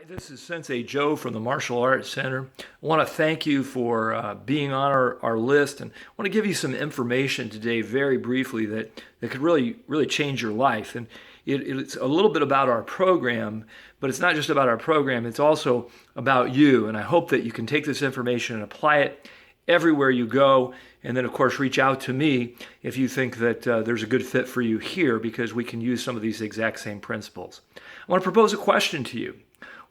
This is Sensei Joe from the Martial Arts Center. I want to thank you for being on our list, and I want to give you some information today very briefly that could really change your life. And it's a little bit about our program, but it's not just about our program, it's also about you. And I hope that you can take this information and apply it everywhere you go. And then, of course, reach out to me if you think that there's a good fit for you here, because we can use some of these exact same principles. I want to propose a question to you.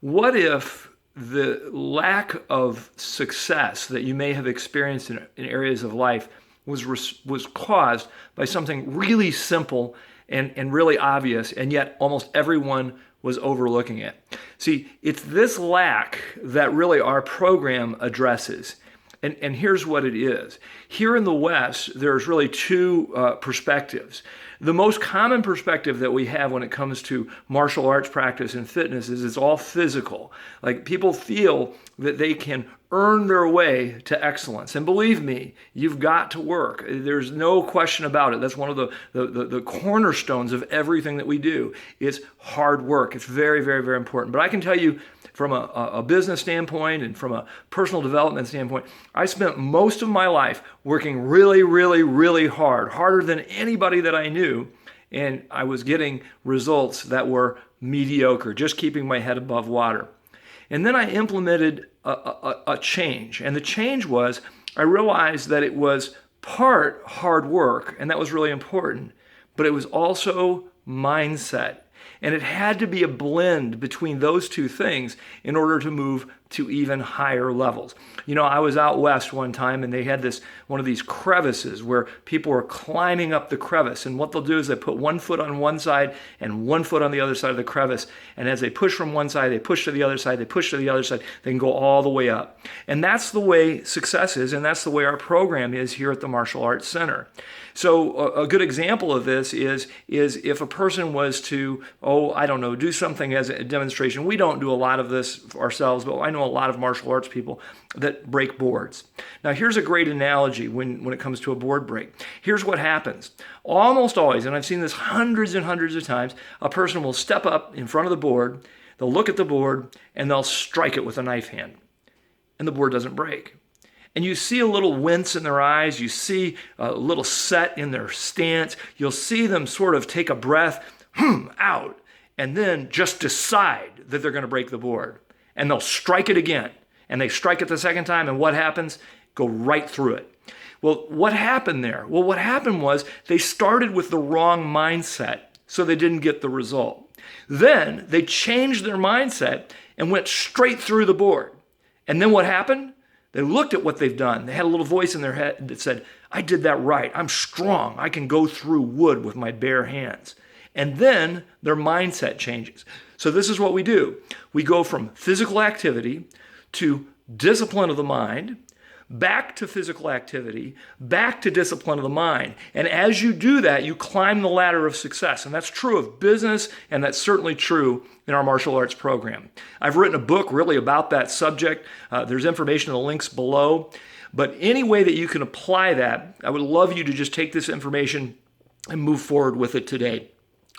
What if the lack of success that you may have experienced in areas of life was caused by something really simple and really obvious, and yet almost everyone was overlooking it? See, it's this lack that really our program addresses. And here's what it is. Here in the West, there's really two perspectives. The most common perspective that we have when it comes to martial arts practice and fitness is it's all physical. Like, people feel that they can earn their way to excellence. And believe me, you've got to work. There's no question about it. That's one of the cornerstones of everything that we do. It's hard work. It's very, very, very important. But I can tell you, from a business standpoint and from a personal development standpoint, I spent most of my life working really, really, really hard, harder than anybody that I knew, and I was getting results that were mediocre, just keeping my head above water. And then I implemented a change, and the change was I realized that it was part hard work, and that was really important, but it was also mindset. And it had to be a blend between those two things in order to move to even higher levels. You know, I was out west one time, and they had one of these crevices where people were climbing up the crevice. And what they'll do is they put one foot on one side and one foot on the other side of the crevice. And as they push from one side, they push to the other side, they push to the other side, they can go all the way up. And that's the way success is, and that's the way our program is here at the Martial Arts Center. So a good example of this is if a person was to, do something as a demonstration. We don't do a lot of this ourselves, but I know a lot of martial arts people that break boards. Now, here's a great analogy when it comes to a board break. Here's what happens. Almost always, and I've seen this hundreds and hundreds of times, a person will step up in front of the board, they'll look at the board, and they'll strike it with a knife hand. And the board doesn't break. And you see a little wince in their eyes. You see a little set in their stance. You'll see them sort of take a breath, out, and then just decide that they're going to break the board. And they'll strike it again. And they strike it the second time, and what happens? Go right through it. Well, what happened there? Well, what happened was they started with the wrong mindset, so they didn't get the result. Then they changed their mindset and went straight through the board. And then what happened? They looked at what they've done. They had a little voice in their head that said, I did that right. I'm strong. I can go through wood with my bare hands. And then their mindset changes. So this is what we do. We go from physical activity to discipline of the mind, back to physical activity, back to discipline of the mind. And as you do that, you climb the ladder of success. And that's true of business, and that's certainly true in our martial arts program. I've written a book really about that subject. There's information in the links below. But any way that you can apply that, I would love you to just take this information and move forward with it today.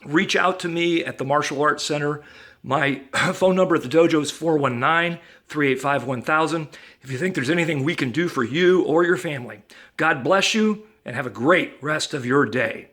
Reach out to me at the Martial Arts Center. My phone number at the dojo is 419-385-1000. If you think there's anything we can do for you or your family, God bless you and have a great rest of your day.